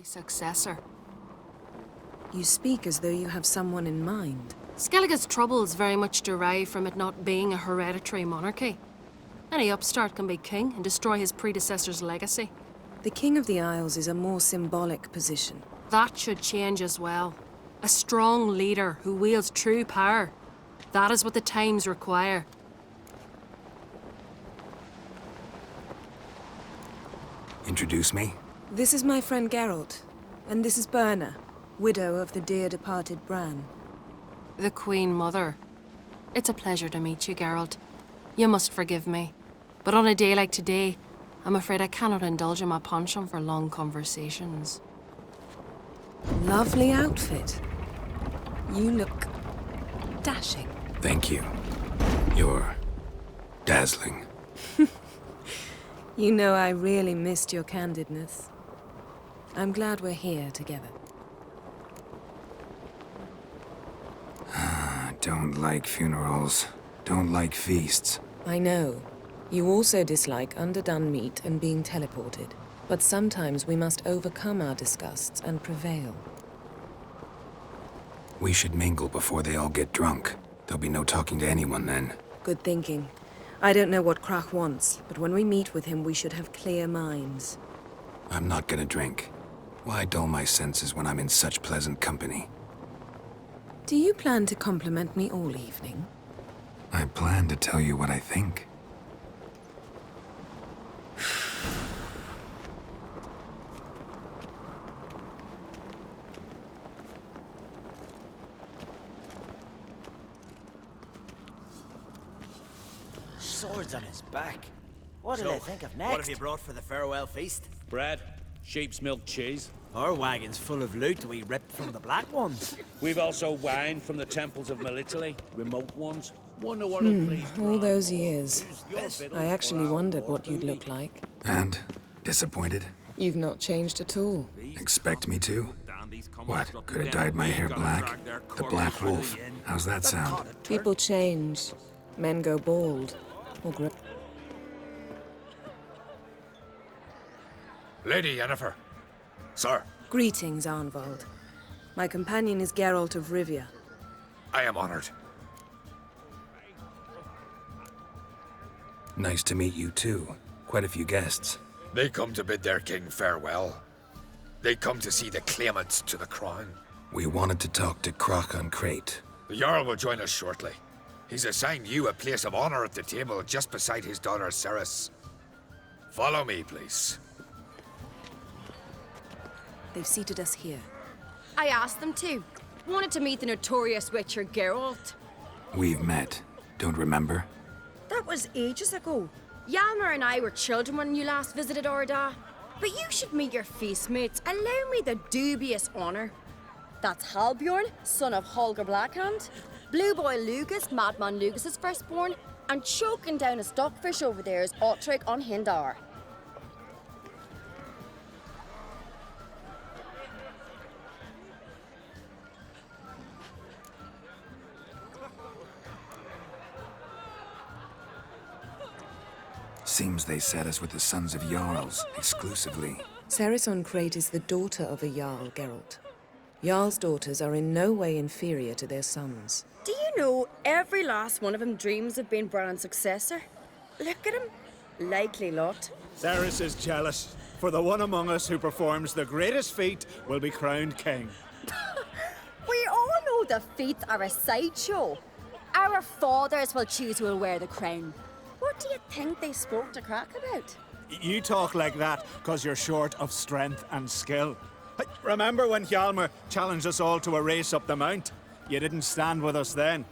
Successor. You speak as though you have someone in mind. Skellige's troubles very much derive from it not being a hereditary monarchy. Any upstart can be king and destroy his predecessor's legacy. The King of the Isles is a more symbolic position. That should change as well. A strong leader who wields true power. That is what the times require. Introduce me? This is my friend Geralt, and this is Birna, widow of the dear departed Bran. The Queen Mother. It's a pleasure to meet you, Geralt. You must forgive me. But on a day like today, I'm afraid I cannot indulge in my penchant for long conversations. Lovely outfit. You look dashing. Thank you. You're dazzling. You know I really missed your candidness. I'm glad we're here together. Don't like funerals. Don't like feasts. I know. You also dislike underdone meat and being teleported. But sometimes we must overcome our disgusts and prevail. We should mingle before they all get drunk. There'll be no talking to anyone then. Good thinking. I don't know what Crach wants, but when we meet with him, we should have clear minds. I'm not gonna drink. Why dull my senses when I'm in such pleasant company? Do you plan to compliment me all evening? I plan to tell you what I think. Swords on his back. What do they think of next? What have you brought for the farewell feast? Bread, sheep's milk cheese. Our wagon's full of loot we ripped from the Black Ones. We've also wine from the temples of Melitele, remote ones. Wonder what it'll please. All those years. Your fiddle I actually for our wondered war what you'd booty. look like. And? Disappointed? You've not changed at all. Expect me to? What? Could have dyed my hair black? The Black Wolf. How's that sound? People change. Men go bald. Or grow. Lady Yennefer. Sir, Greetings, Arnvald. My companion is Geralt of Rivia. I am honored. Nice to meet you too. Quite a few guests. They come to bid their king farewell. They come to see the claimants to the crown. We wanted to talk to Crach on Crate. The Jarl will join us shortly. He's assigned you a place of honor at the table just beside his daughter Cerys. Follow me, please. They've seated us here. I asked them to. Wanted to meet the notorious witcher Geralt. We've met. Don't remember? That was ages ago. Yalmer and I were children when you last visited Orda. But you should meet your feast mates. Allow me the dubious honor. That's Halbjorn, son of Holger Blackhand. Blue Boy Lugus, Madman Lugus's firstborn. And choking down a stockfish over there is Otric on Hindar. Seems they set us with the sons of Jarls, exclusively. Cerys on Crate is the daughter of a Jarl, Geralt. Jarl's daughters are in no way inferior to their sons. Do you know every last one of them dreams of being Bran's successor? Look at him. Likely lot. Cerys is jealous, for the one among us who performs the greatest feat will be crowned king. We all know the feats are a sideshow. Our fathers will choose who will wear the crown. What do you think they spoke to Crach about? You talk like that because you're short of strength and skill. Hey, remember when Hjalmar challenged us all to a race up the mount? You didn't stand with us then.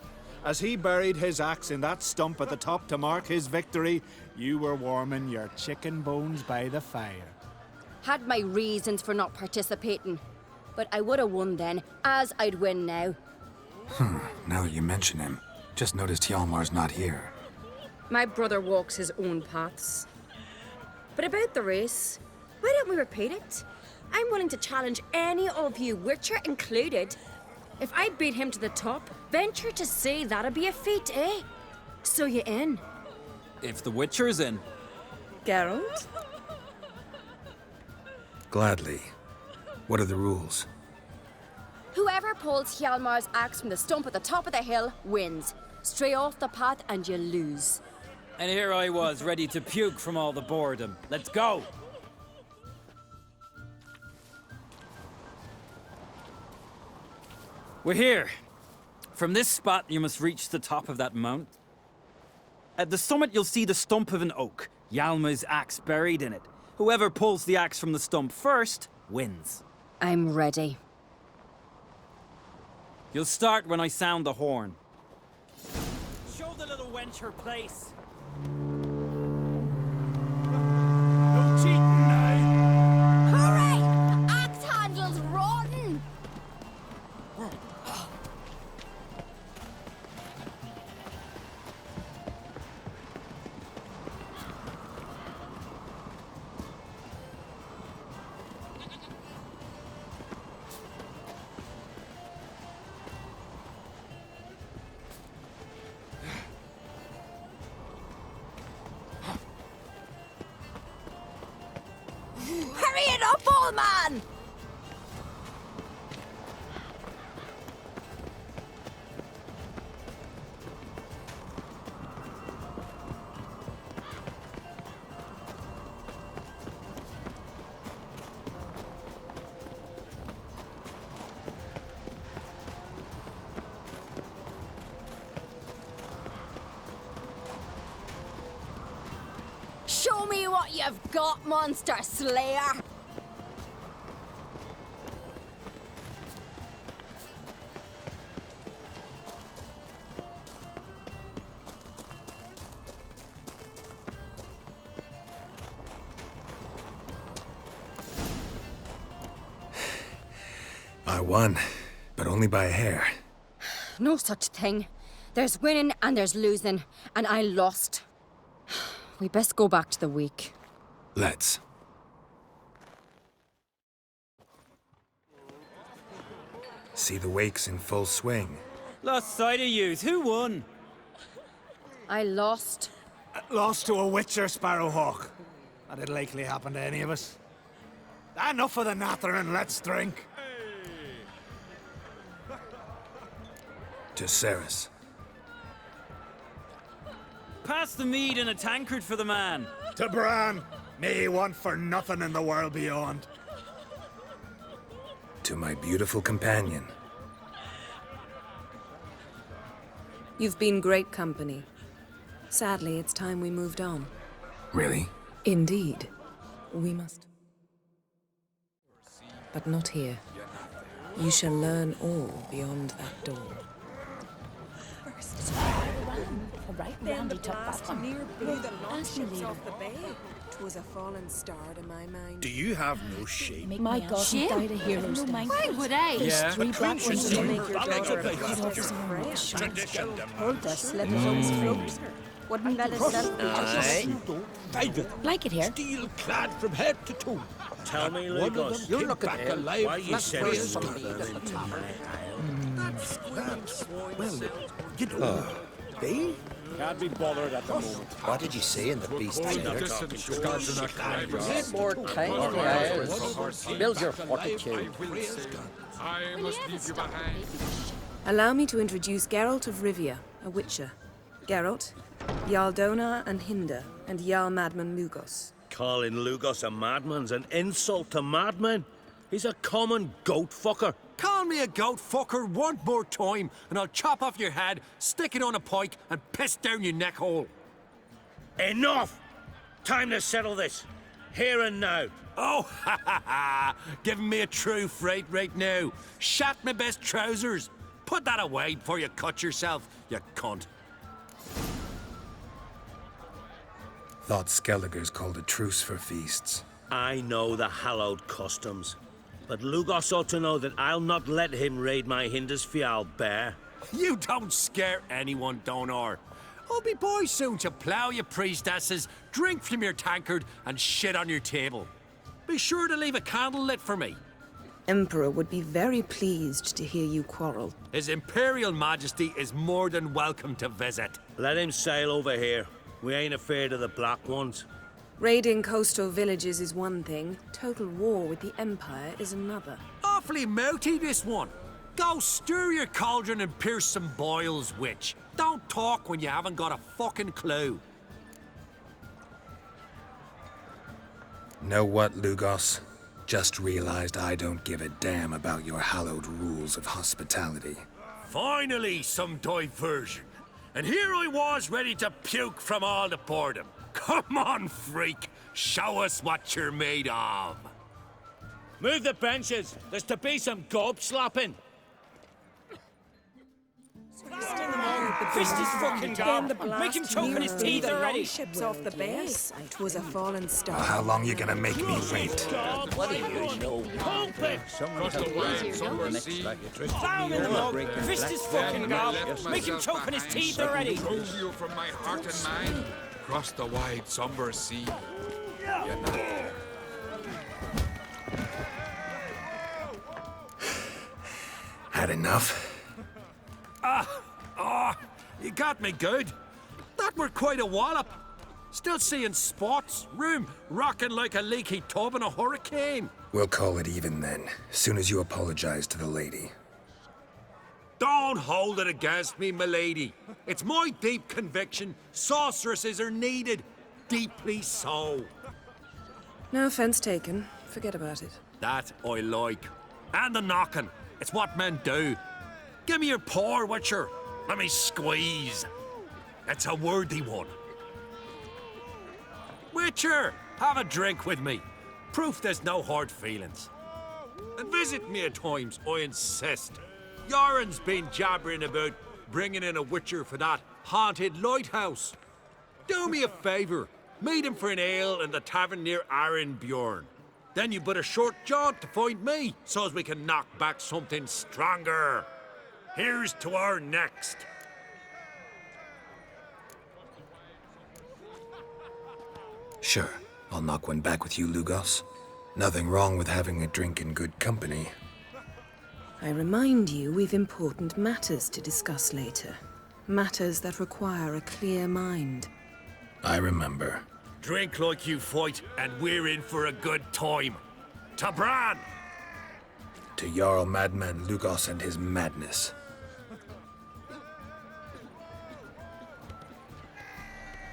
As he buried his axe in that stump at the top to mark his victory, you were warming your chicken bones by the fire. Had my reasons for not participating. But I would have won then, as I'd win now. Now that you mention him, just noticed Hjalmar's not here. My brother walks his own paths. But about the race, why don't we repeat it? I'm willing to challenge any of you, Witcher included. If I beat him to the top, venture to say that'd be a feat, eh? So you in? If the Witcher's in. Geralt? Gladly. What are the rules? Whoever pulls Hjalmar's axe from the stump at the top of the hill wins. Stray off the path and you lose. And here I was, ready to puke from all the boredom. Let's go! We're here. From this spot, you must reach the top of that mount. At the summit, you'll see the stump of an oak, Hjalmar's axe buried in it. Whoever pulls the axe from the stump first wins. I'm ready. You'll start when I sound the horn. Show the little wench her place. No cheating now. Hooray! The axe handle's rotten! Hurry it up, old man! Show me what you've got, Monster Slayer! I won, but only by a hair. No such thing. There's winning and there's losing, and I lost. We best go back to the week. Let's. See the wakes in full swing. Lost sight of yous. Who won? I lost. Lost to a witcher, Sparrowhawk. That'd likely happen to any of us. Enough of the nattering, let's drink. To Ceres. Pass the mead in a tankard for the man. To Bran. May he want for nothing in the world beyond. To my beautiful companion. You've been great company. Sadly, it's time we moved on. Really? Indeed. We must. But not here. You shall learn all beyond that door. Right round the top that one. The launches off the bay. 'Twas a fallen star to my mind. Do you have no shame? My God, he died a hero's death. Why would I? There's 3 black ones to make your daughter a Hold us, let us always float. Wouldn't let us like it here. Steel clad from head to toe. Tell me, Lugos, You're looking back at alive. Why you said it? Well, you know, they... Can't be bothered at the moment. What did you say in the beast? Need more time in the eyes. Build your fortitude. I must leave you behind. Allow me to introduce Geralt of Rivia, a witcher. Geralt, Jarl Donar and Hinder, and Jarl Madman Lugos. Calling Lugos a madman's an insult to madmen. He's a common goat fucker. Call me a goat fucker one more time, and I'll chop off your head, stick it on a pike, and piss down your neck hole. Enough! Time to settle this. Here and now. Oh, ha ha ha! Giving me a true fright right now. Shat my best trousers. Put that away before you cut yourself, you cunt. Thought Skelliger's called a truce for feasts. I know the hallowed customs. But Lugos ought to know that I'll not let him raid my Hindisfial bear. You don't scare anyone, Donar. I'll be boys soon to plough your priestesses, drink from your tankard, and shit on your table. Be sure to leave a candle lit for me. Emperor would be very pleased to hear you quarrel. His Imperial Majesty is more than welcome to visit. Let him sail over here. We ain't afraid of the Black Ones. Raiding coastal villages is one thing, total war with the Empire is another. Awfully mouthy, this one. Go stir your cauldron and pierce some boils, witch. Don't talk when you haven't got a fucking clue. Know what, Lugos? Just realized I don't give a damn about your hallowed rules of hospitality. Finally, some diversion. And here I was ready to puke from all the boredom. Come on, freak. Show us what you're made of. Move the benches. There's to be some gob slopping. Fist his fucking gob. Make him choke on his teeth already. Ships off the base. 'Twas a fallen star. How long you gonna make me wait? What do you know? Pump it! Across the wide summer sea. Down in the mug. Fist his fucking gob. Make him choke on his teeth already. Drove you from my heart and mind. Across the wide somber sea. You're not there. Had enough? You got me good. That were quite a wallop. Still seeing spots, room rocking like a leaky tub in a hurricane. We'll call it even then, soon as you apologize to the lady. Don't hold it against me, milady. It's my deep conviction sorceresses are needed. Deeply so. No offense taken. Forget about it. That I like. And the knocking. It's what men do. Give me your paw, Witcher. Let me squeeze. It's a worthy one. Witcher, have a drink with me. Proof there's no hard feelings. And visit me at times, I insist. Yoren's been jabbering about bringing in a Witcher for that haunted lighthouse. Do me a favour. Meet him for an ale in the tavern near Arenbjorn. Then you but a short jaunt to find me, so as we can knock back something stronger. Here's to our next. Sure, I'll knock one back with you, Lugos. Nothing wrong with having a drink in good company. I remind you we've important matters to discuss later. Matters that require a clear mind. I remember. Drink like you fight, and we're in for a good time. To Bran! To Jarl Madman Lugos and his madness.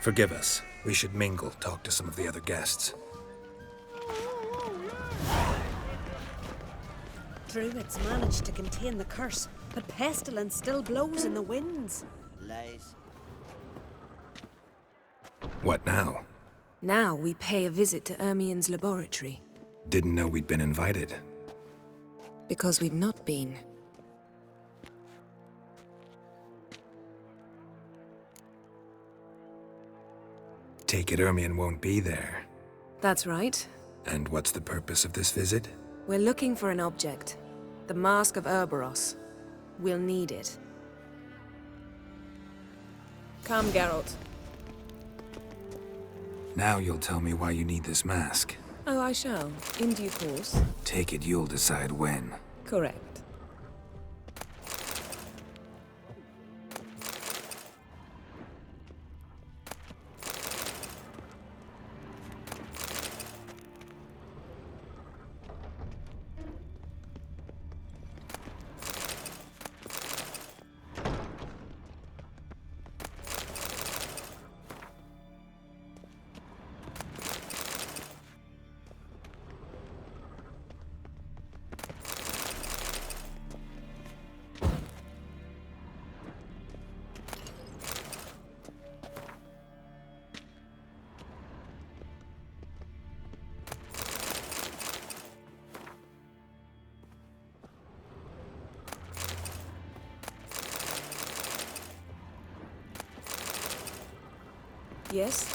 Forgive us. We should mingle, talk to some of the other guests. Druids managed to contain the curse, but pestilence still blows in the winds. Lies. What now? Now we pay a visit to Ermien's laboratory. Didn't know we'd been invited. Because we've not been. Take it Ermien won't be there. That's right. And what's the purpose of this visit? We're looking for an object. The Mask of Urboros. We'll need it. Come, Geralt. Now you'll tell me why you need this mask. Oh, I shall. In due course. Take it you'll decide when. Correct. Yes?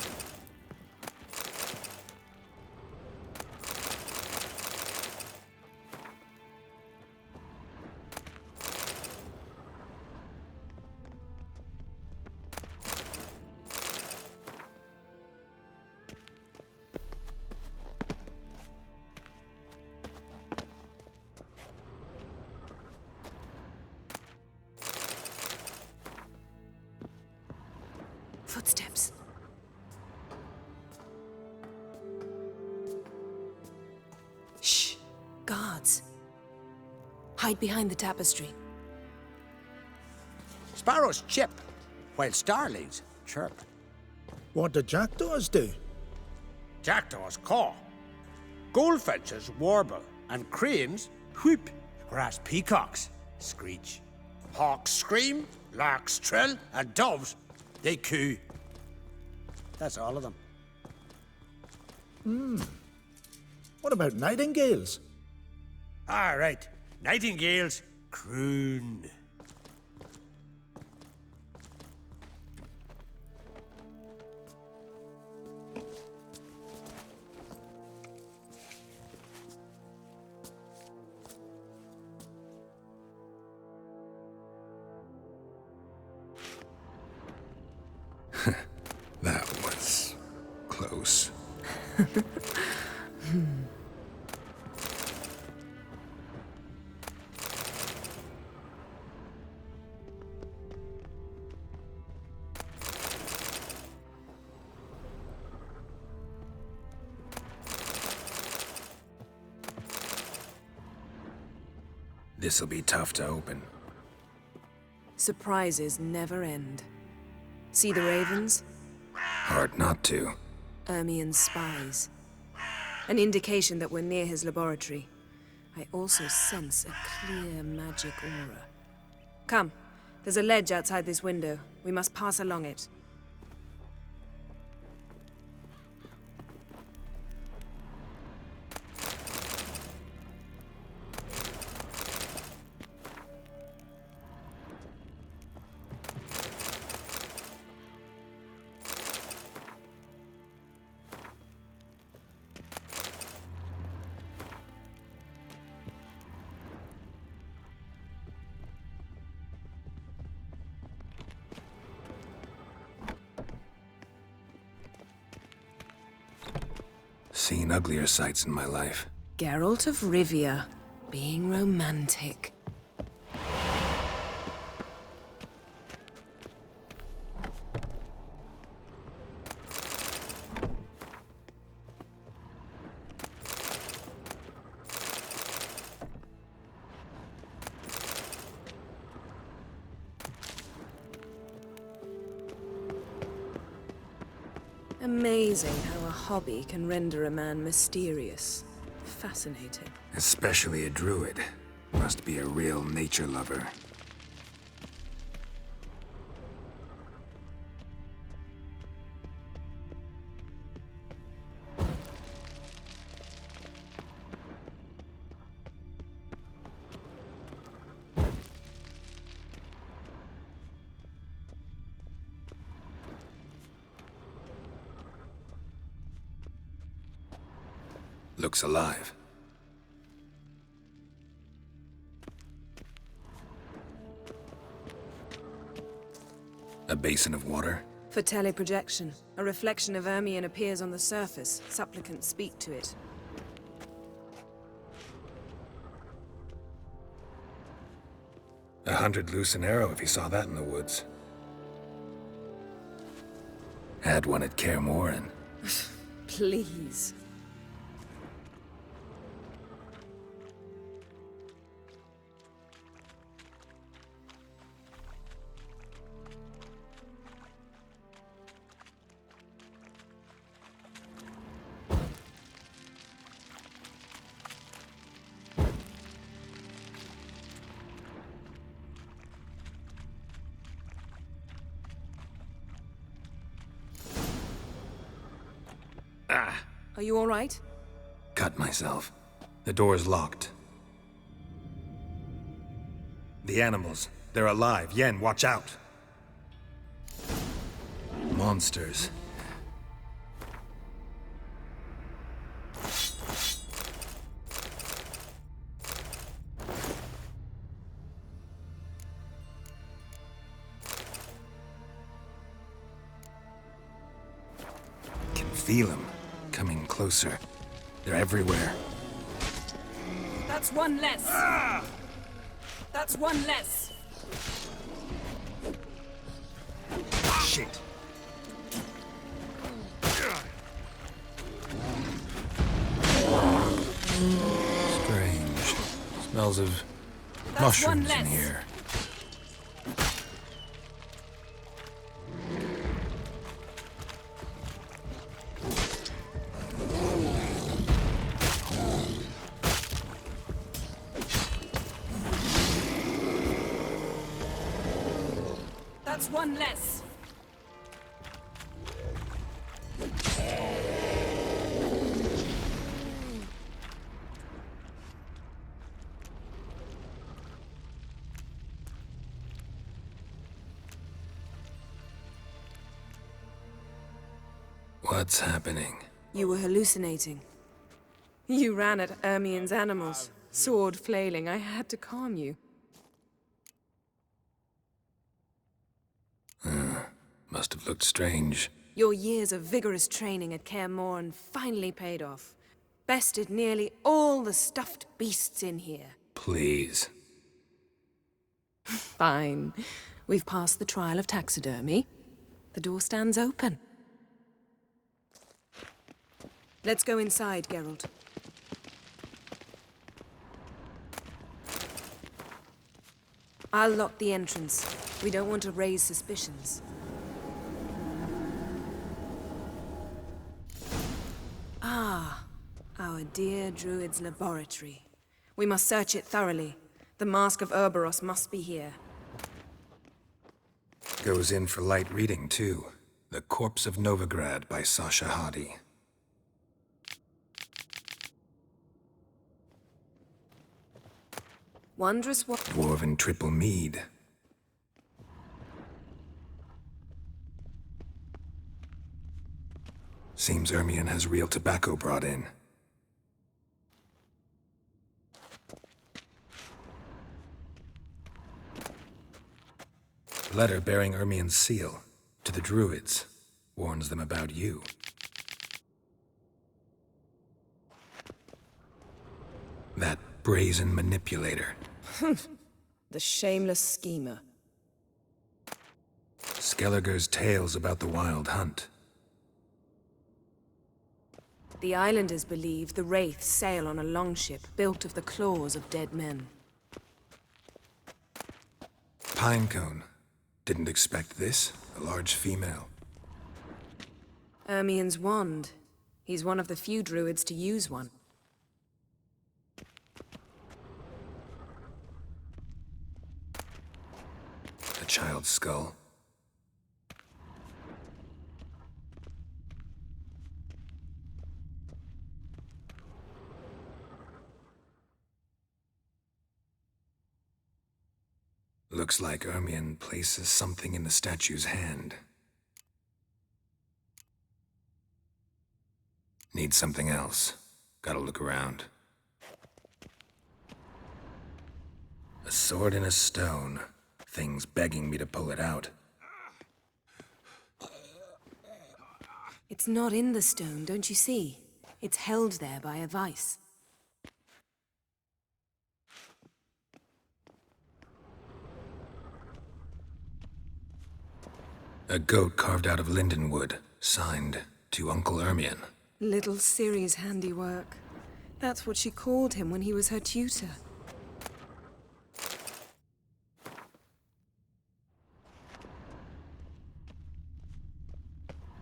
Footsteps. Hide behind the tapestry. Sparrows chip, while starlings chirp. What do jackdaws do? Jackdaws caw. Goldfinches warble, and cranes whoop, whereas peacocks screech. Hawks scream, larks trill, and doves, they coo. That's all of them. What about nightingales? All right, nightingales croon. That was close. This'll be tough to open. Surprises never end. See the ravens? Hard not to. Ermien's spies. An indication that we're near his laboratory. I also sense a clear magic aura. Come, there's a ledge outside this window. We must pass along it. Seen uglier sights in my life. Geralt of Rivia, being romantic. Amazing how a hobby can render a man mysterious. Fascinating. Especially a druid. Must be a real nature lover. Looks alive. A basin of water? For teleprojection, a reflection of Ermien appears on the surface. Supplicants speak to it. $100 loose an arrow if he saw that in the woods. Had one at Kaer Morhen. Please. Are you all right? Cut myself. The door's locked. The animals. They're alive. Yen, watch out. Monsters. Can feel them. Coming closer. They're everywhere. That's one less. That's one less. Shit. Strange. Smells of Mushrooms in here. That's one less. What's happening? You were hallucinating. You ran at Ermien's animals, sword flailing. I had to calm you. Must have looked strange. Your years of vigorous training at Kaer Morhen finally paid off. Bested nearly all the stuffed beasts in here. Please. Fine. We've passed the trial of taxidermy. The door stands open. Let's go inside, Geralt. I'll lock the entrance. We don't want to raise suspicions. Ah, our dear Druid's laboratory. We must search it thoroughly. The Mask of Ouroboros must be here. Goes in for light reading, too. The Corpse of Novigrad by Sasha Hadi. Wondrous what? Dwarven Triple Mead. Seems Ermion has real tobacco brought in. Letter bearing Ermion's seal to the Druids. Warns them about you. That brazen manipulator. The shameless schemer. Skelliger's tales about the Wild Hunt. The islanders believe the Wraiths sail on a longship built of the claws of dead men. Pinecone. Didn't expect this. A large female. Ermion's wand. He's one of the few druids to use one. A child's skull. Looks like Ermion places something in the statue's hand. Need something else. Gotta look around. A sword in a stone. Thing's begging me to pull it out. It's not in the stone, don't you see? It's held there by a vice. A goat carved out of lindenwood, signed to Uncle Ermion. Little Ciri's handiwork. That's what she called him when he was her tutor.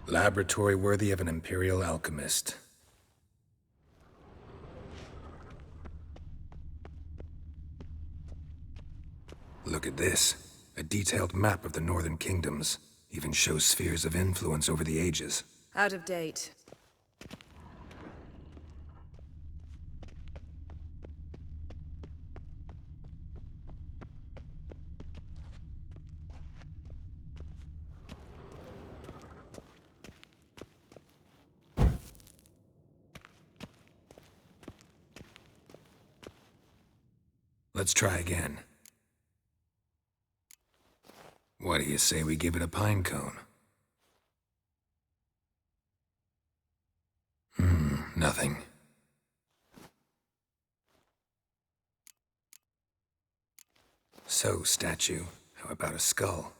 Laboratory worthy of an imperial alchemist. Look at this. A detailed map of the northern kingdoms. Even shows spheres of influence over the ages. Out of date. Let's try again. What do you say we give it a pine cone? Nothing. So, statue, how about a skull?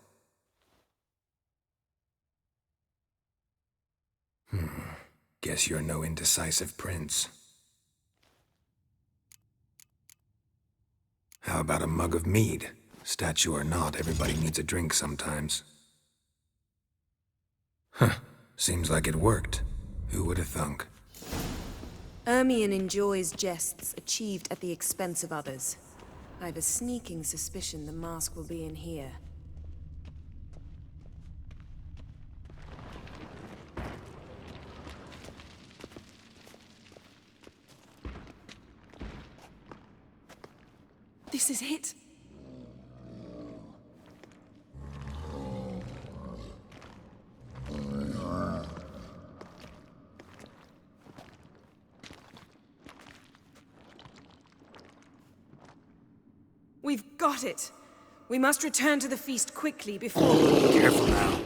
Guess you're no indecisive prince. How How about a mug of mead? Statue or not, everybody needs a drink sometimes. Huh. Seems like it worked. Who would have thunk? Ermion enjoys jests achieved at the expense of others. I've a sneaking suspicion the mask will be in here. This is it. We've got it. We must return to the feast quickly before... Careful now.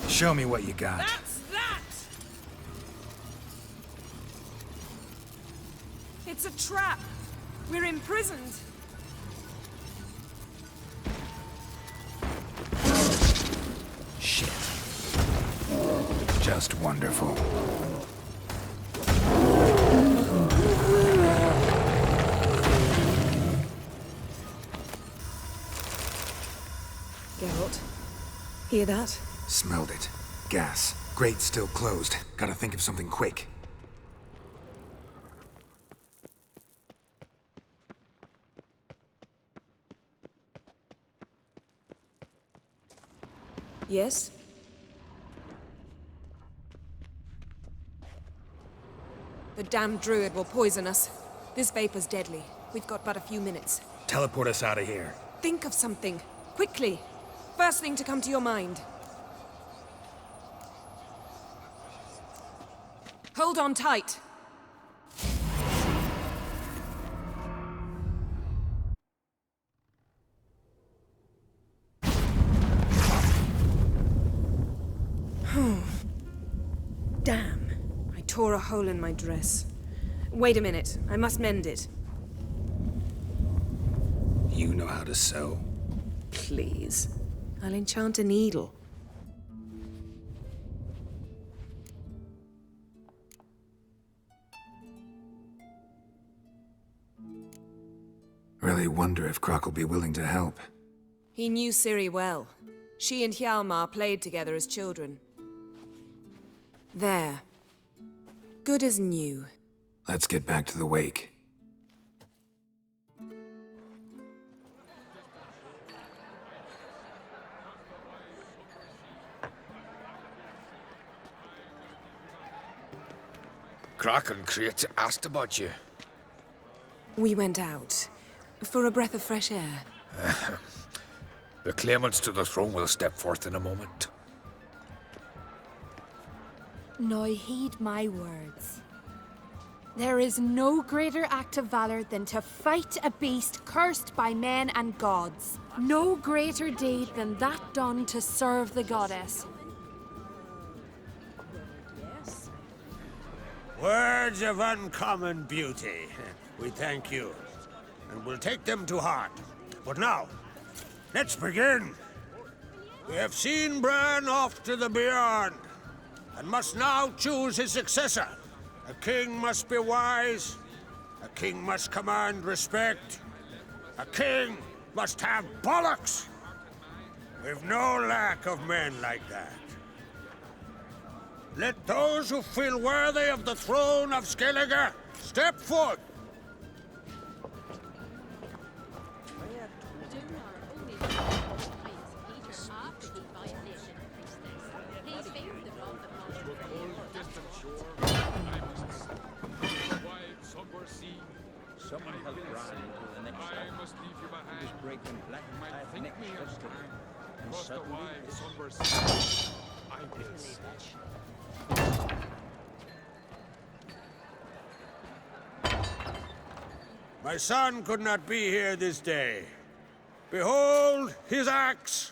Show me what you got. That's that! It's a trap. We're imprisoned. Shit. Just wonderful. Geralt, hear that? Smelled it. Gas. Grate still closed. Gotta think of something quick. Yes? The damned druid will poison us. This vapor's deadly. We've got but a few minutes. Teleport us out of here. Think of something. Quickly. First thing to come to your mind. Hold on tight. Damn. I tore a hole in my dress. Wait a minute. I must mend it. You know how to sew. Please. I'll enchant a needle. Really wonder if Croc will be willing to help. He knew Ciri well. She and Hjalmar played together as children. There. Good as new. Let's get back to the wake. Croc and Crate asked about you. We went out. For a breath of fresh air. The claimants to the throne will step forth in a moment. Now heed my words. There is no greater act of valor than to fight a beast cursed by men and gods. No greater deed than that done to serve the goddess. Words of uncommon beauty. We thank you, and we'll take them to heart. But now, let's begin. We have seen Bran off to the beyond, and must now choose his successor. A king must be wise. A king must command respect. A king must have bollocks. We've no lack of men like that. Let those who feel worthy of the throne of Skellige step forth. Someone help Bran into the next I must leave you behind. Just breaking black my neck just and suddenly this... I My son could not be here this day. Behold his axe.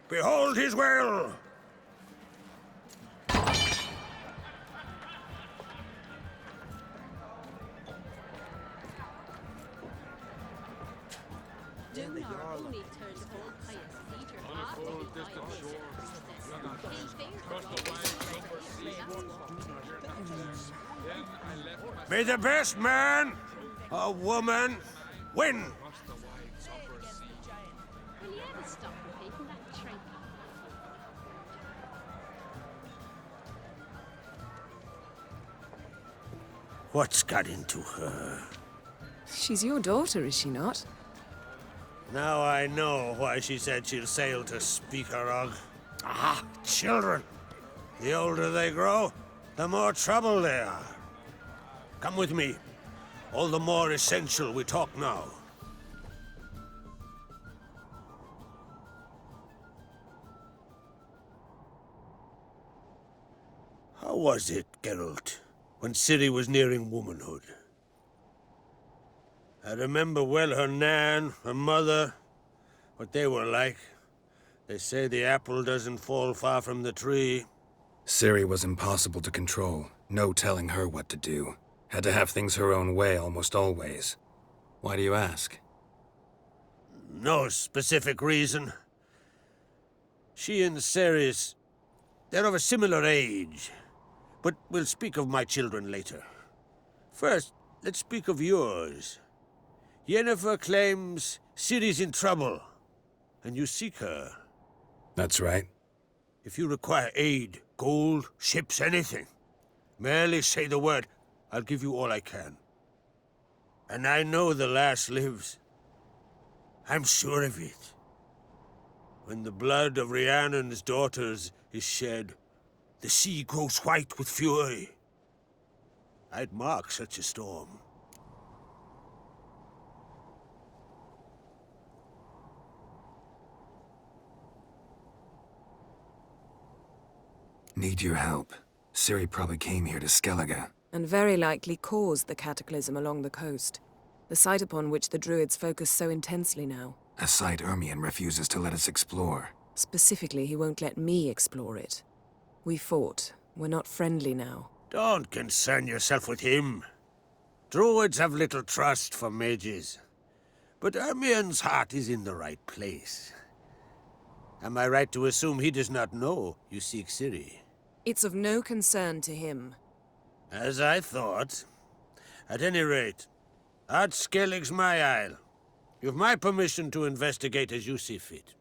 Behold his will. On a full distant shore, May the best man or woman win. What's got into her? She's your daughter, is she not? Now I know why she said she'll sail to Speakerog. Ah, children. The older they grow, the more trouble they are. Come with me. All the more essential we talk now. How was it, Geralt, when Ciri was nearing womanhood? I remember well her nan, her mother, what they were like. They say the apple doesn't fall far from the tree. Ciri was impossible to control. No telling her what to do. Had to have things her own way almost always. Why do you ask? No specific reason. She and Ceres, they're of a similar age. But we'll speak of my children later. First, let's speak of yours. Yennefer claims Ciri's in trouble, and you seek her. That's right. If you require aid, gold, ships, anything, merely say the word. I'll give you all I can. And I know the lass lives. I'm sure of it. When the blood of Rhiannon's daughters is shed, the sea grows white with fury. I'd mark such a storm. Need your help. Ciri probably came here to Skellige. And very likely caused the cataclysm along the coast. The site upon which the Druids focus so intensely now. A site Ermion refuses to let us explore. Specifically, he won't let me explore it. We fought. We're not friendly now. Don't concern yourself with him. Druids have little trust for mages. But Ermion's heart is in the right place. Am I right to assume he does not know you seek Ciri? It's of no concern to him. As I thought. At any rate, Ard Skellig's my isle. You've my permission to investigate as you see fit.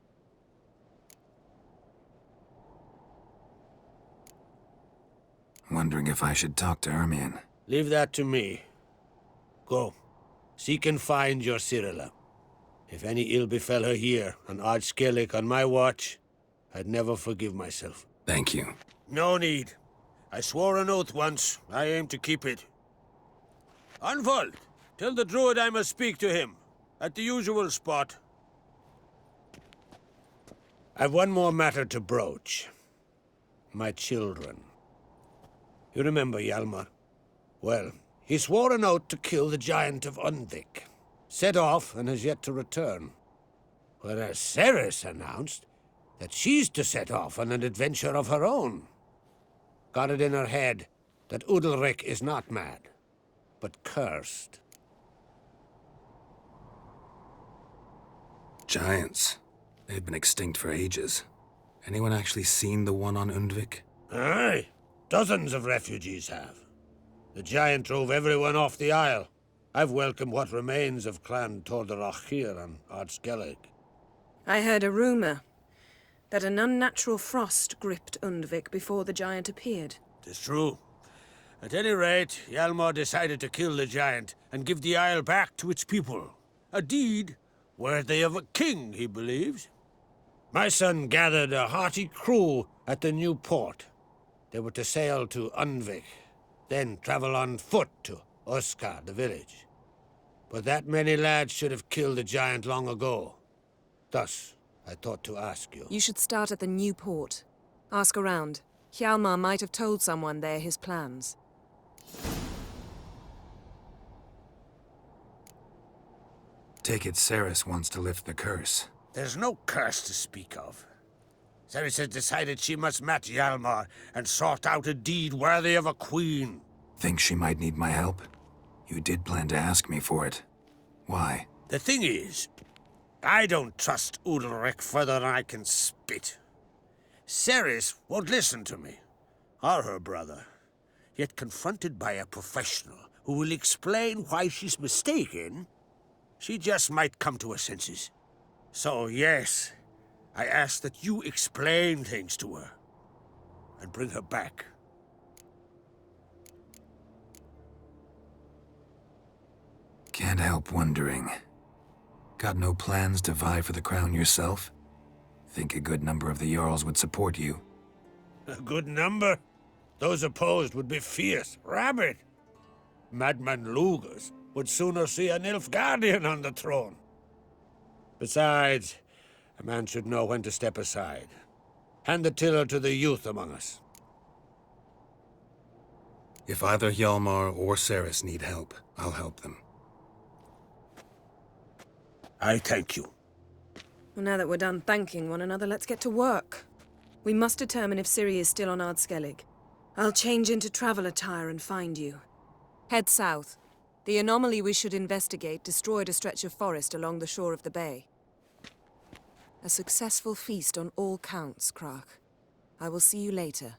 Wondering if I should talk to Ermion. Leave that to me. Go. Seek and find your Cirilla. If any ill befell her here, on Ard Skellig on my watch, I'd never forgive myself. Thank you. No need. I swore an oath once. I aim to keep it. Unfold! Tell the druid I must speak to him. At the usual spot. I've one more matter to broach. My children. You remember Hjalmar? Well, he swore an oath to kill the Giant of Undvik. Set off and has yet to return. Whereas Ceres announced that she's to set off on an adventure of her own. Got it in her head that Udalric is not mad, but cursed. Giants. They've been extinct for ages. Anyone actually seen the one on Undvik? Aye. Dozens of refugees have. The giant drove everyone off the Isle. I've welcomed what remains of Clan Tordarach here on Ard Skellig. I heard a rumor that an unnatural frost gripped Undvik before the giant appeared. Tis true. At any rate, Hjalmar decided to kill the giant and give the Isle back to its people. A deed worthy of a king, he believes. My son gathered a hearty crew at the new port. They were to sail to Undvik, then travel on foot to Oskar, the village. But that many lads should have killed the giant long ago. Thus, I thought to ask you. You should start at the new port. Ask around. Hjalmar might have told someone there his plans. Take it Ceres wants to lift the curse. There's no curse to speak of. Ceres has decided she must match Hjalmar and sort out a deed worthy of a queen. Think she might need my help? You did plan to ask me for it. Why? The thing is, I don't trust Udalric further than I can spit. Ceres won't listen to me, or her brother. Yet confronted by a professional, who will explain why she's mistaken, she just might come to her senses. So, yes, I ask that you explain things to her and bring her back. Can't help wondering. Got no plans to vie for the crown yourself? Think a good number of the Jarls would support you. A good number? Those opposed would be fierce, rabid. Madman Lugas would sooner see an Nilfgaardian on the throne. Besides, a man should know when to step aside. Hand the tiller to the youth among us. If either Hjalmar or Cerys need help, I'll help them. I thank you. Well, now that we're done thanking one another, let's get to work. We must determine if Ciri is still on Ardskellig. I'll change into travel attire and find you. Head south. The anomaly we should investigate destroyed a stretch of forest along the shore of the bay. A successful feast on all counts, Crach. I will see you later.